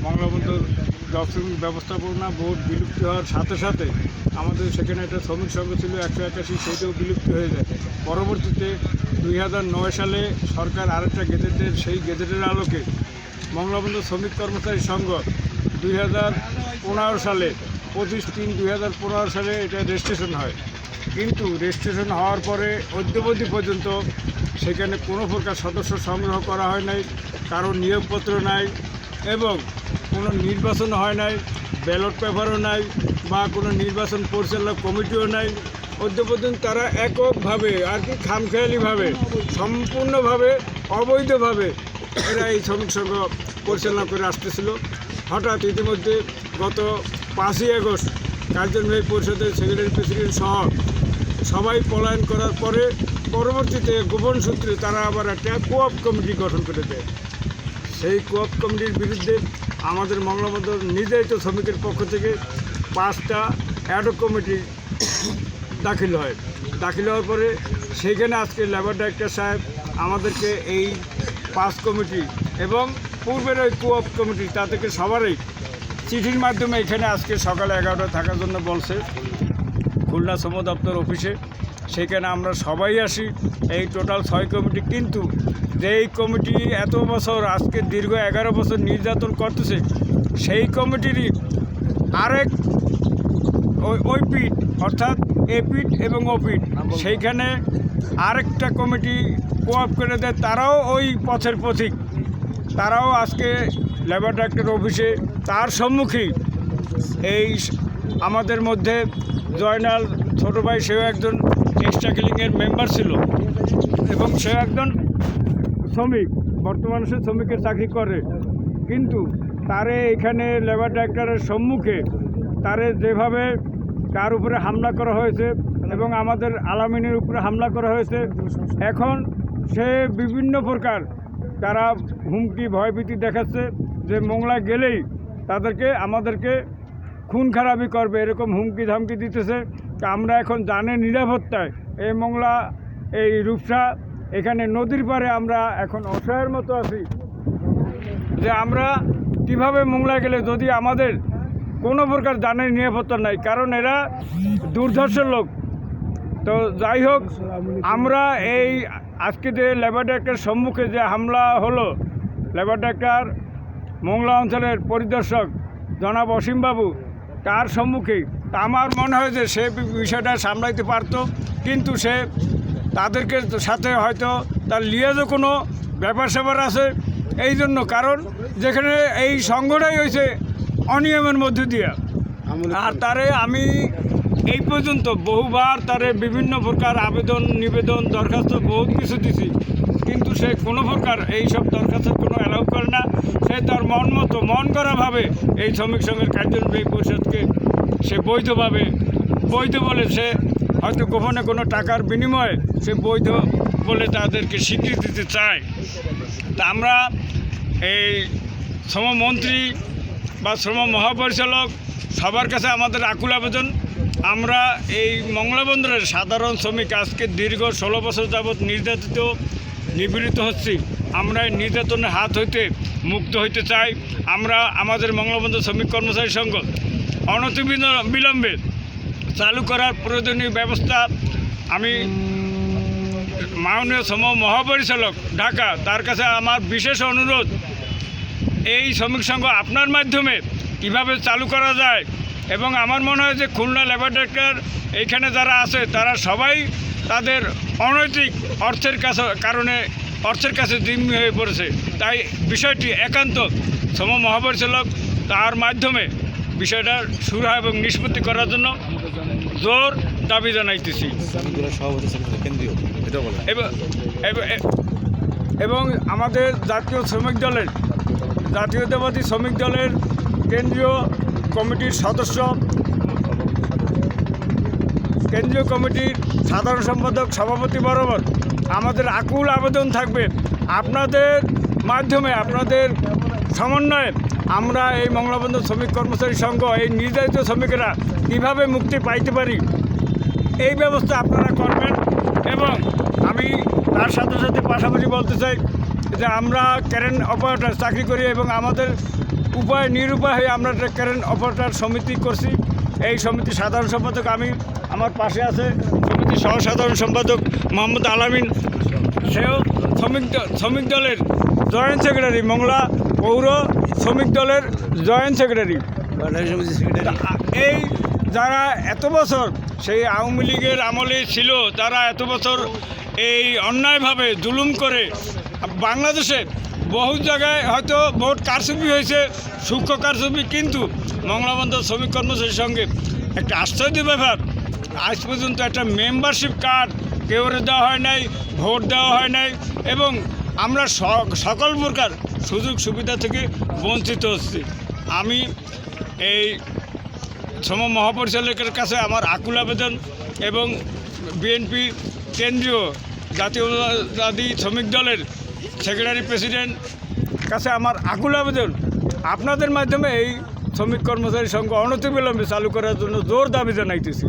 মংলাবন্দর job শ্রমিক ব্যবস্থাপনা board বিলুপ্তি হওয়ার সাথে সাথে আমাদের সেখানে একটা শ্রমিক সংঘ ছিল 181, সেইটাও বিলুপ্তি হয়ে যায়। পরবর্তীতে 2009 সালে সরকার আরেকটা গেজেটের, সেই গেজেটের আলোকে মংলাবন্দর শ্রমিক কর্মচারী সংঘ 2015 সালে 25/3/2015 সালে এটা রেজিস্ট্রেশন হয়। কিন্তু রেজিস্ট্রেশন হওয়ার পরে অদ্যাবধি পর্যন্ত সেখানে কোনো প্রকার সদস্য সংগ্রহ করা হয় নাই, কারো নিয়োগপত্র নাই এবং কোনো নির্বাচন হয় নাই, ব্যালট পেপারও নাই বা কোনো নির্বাচন পরিচালনা কমিটিও নাই। অদ্যাপর্যন্ত তারা এককভাবে আর কি খামখেয়ালিভাবে সম্পূর্ণভাবে অবৈধভাবে এরা এই শ্রমিক সংঘ পরিচালনা করে আসতেছিল। হঠাৎ ইতিমধ্যে গত 5ই আগস্ট কার্যনির্বাহী পরিষদের সেক্রেটারি প্রেসিডেন্ট সহ সবাই পলায়ন করার পরে পরবর্তীতে গোপন সূত্রে তারা আবার একটা কোঅপ কমিটি গঠন করে দেয়। সেই কোঅপ কমিটির বিরুদ্ধে আমাদের মংলাবন্দর নির্যাতিত শ্রমিকের পক্ষ থেকে 5টা অ্যাডহক কমিটি দাখিল হয়। দাখিল হওয়ার পরে সেইখানে আজকে লেবার ডাইরেক্টর সাহেব আমাদেরকে এই 5 কমিটি এবং পূর্বের ওই কোঅপ কমিটি তাদেরকে সবারই চিঠির মাধ্যমে এখানে আজকে সকাল 11টা থাকার জন্য বলছে খুলনা শ্রম দপ্তর অফিসে। সেখানে আমরা সবাই আসি, এই টোটাল 6 কমিটি। কিন্তু যেই কমিটি এত বছর আজকে দীর্ঘ 11 বছর নির্যাতন করতেছে, সেই কমিটিরই আরেক ওই পিঠ অর্থাৎ এ পিঠ এবং ও পিঠ, সেইখানে আরেকটা কমিটি কোঅপ করে দেয়। তারাও ওই পথের পথিক, তারাও আজকে লেবার ডাইরেক্টর অফিসে তার সম্মুখেই এই আমাদের মধ্যে জয়নাল ছোটো ভাই, সেও একজন এক্সট্রাকেলিংয়ের মেম্বার ছিল এবং সেও একজন শ্রমিক, বর্তমানে সে শ্রমিকের চাকরি করে। কিন্তু তারে এখানে লেবার ডাইরেক্টরের সম্মুখে তারে যেভাবে তার উপরে হামলা করা হয়েছে এবং আমাদের আলামিনের উপরে হামলা করা হয়েছে, এখন সে বিভিন্ন প্রকার তারা হুমকি ভয়ভীতি দেখাচ্ছে যে মোংলা গেলেই আমাদেরকে খুন খারাপি করবে, এরকম হুমকি ধামকি দিতেছে। আমরা এখন জানে নিরাপত্তায় এই মোংলা এই রূপসা এখানে নদীর পাড়ে আমরা এখন অসহায়ের মতো আছি যে আমরা কিভাবে মোংলা গেলে, যদি আমাদের কোনো প্রকার জানের নিরাপত্তা নাই, কারণ এরা দুর্ধর্ষ লোক। তো যাই হোক, আমরা এই আজকে যে লেবার ডাইরেক্টরের সম্মুখে যে হামলা হলো, লেবার ডাইরেক্টর মোংলা অঞ্চলের পরিদর্শক জনাব অসীমবাবু তার সম্মুখে, আমার মনে হয় যে সে বিষয়টা সামলাইতে পারত, কিন্তু সে তাদেরকে সাথে হয়তো তার লিয়াজও কোনো ব্যাপার স্যাপার আছে এই জন্য, কারণ যেখানে এই সংঘটাই হয়েছে অনিয়মের মধ্যে দিয়ে। আর তারে আমি এই পর্যন্ত বহুবার তারে বিভিন্ন প্রকার আবেদন নিবেদন দরখাস্ত বহুত কিছু দিছি, কিন্তু সে কোনো প্রকার এইসব দরখাস্তের কোনো অ্যালাউ করে না। সে তার মন মতো মন করাভাবে এই শ্রমিক সংঘের কার্যনির্বাহী পরিষদকে সে বৈধ বলে সে হয়তো গোপনে কোনো টাকার বিনিময়ে সে বৈধ বলে তাদেরকে স্বীকৃতি দিতে চায়। তা আমরা এই শ্রমমন্ত্রী বা শ্রম মহাপরিচালক সবার কাছে আমাদের আকুল আবেদন, আমরা এই মংলাবন্দরের সাধারণ শ্রমিক আজকে দীর্ঘ 16 বছর যাবৎ নির্যাতিত নিপীড়িত হচ্ছি। আমরা এই নির্যাতনের হাত হইতে মুক্ত হইতে চাই। আমরা আমাদের মংলাবন্দর শ্রমিক কর্মচারী সংঘ অনতিবিলম্বে চালু করার প্রয়োজনীয় ব্যবস্থা আমি মাননীয় শ্রম মহাপরিচালক ঢাকা, তার কাছে আমার বিশেষ অনুরোধ, এই শ্রমিক সংঘ আপনার মাধ্যমে কিভাবে চালু করা যায়। এবং আমার মনে হয় যে খুলনা লেবার ডাইরেক্টর এইখানে যারা আছে তারা সবাই তাদের অনৈতিক অর্থের কাছে জিম্মি হয়ে পড়েছে। তাই বিষয়টি একান্ত শ্রম মহাপরিচালক তার মাধ্যমে বিষয়টা সুরাহা এবং নিষ্পত্তি করার জন্য জোর দাবি জানাইতেছি। এবং আমাদের জাতীয়তাবাদী শ্রমিক দলের কেন্দ্রীয় কমিটির সাধারণ সম্পাদক সভাপতি বরাবর আমাদের আকুল আবেদন থাকবে, আপনাদের মাধ্যমে আপনাদের সমন্বয়ে আমরা এই মংলাবন্দর শ্রমিক কর্মচারী সংঘ এই নির্যাতিত শ্রমিকেরা কীভাবে মুক্তি পাইতে পারি এই ব্যবস্থা আপনারা করবেন। এবং আমি তার সাথে সাথে পাশাপাশি বলতে চাই যে আমরা কারেন্ট অপারেটর চাকরি করি এবং আমাদের উপায় নিরুপায় হয়ে আমরা একটা কারেন্ট অপারেটর সমিতি করছি। এই সমিতির সাধারণ সম্পাদক আমি, আমার পাশে আছে সমিতির সহসাধারণ সম্পাদক মোহাম্মদ আলামিন, সেও শ্রমিক দলের জয়েন্ট সেক্রেটারি, মংলা পৌর শ্রমিক দলের জয়েন্ট সেক্রেটারি। এই যারা এত বছর সেই আওয়ামী লীগের আমলে ছিল, তারা এত বছর এই অন্যায়ভাবে জুলুম করে বাংলাদেশে বহু জায়গায় হয়তো ভোট কারচুপি হয়েছে, সূক্ষ্ম কারচুপি, কিন্তু মংলা বন্দর শ্রমিক কর্মচারীর সঙ্গে একটা আশ্চর্য ব্যাপার, আজ পর্যন্ত একটা মেম্বারশিপ কার্ড কেউ দেওয়া হয় নাই, ভোট দেওয়া হয় নাই, এবং আমরা সকল প্রকার সুযোগ সুবিধা থেকে বঞ্চিত হচ্ছি। আমি এই শ্রম মহাপরিচালকের কাছে আমার আকুল আবেদন এবং বিএনপি কেন্দ্রীয় জাতীয়তাবাদী শ্রমিক দলের সেক্রেটারি প্রেসিডেন্ট কাছে আমার আকুল আবেদন, আপনাদের মাধ্যমে এই শ্রমিক কর্মচারী সংঘ অনতিবিলম্বে চালু করার জন্য জোর দাবি জানাইতেছি।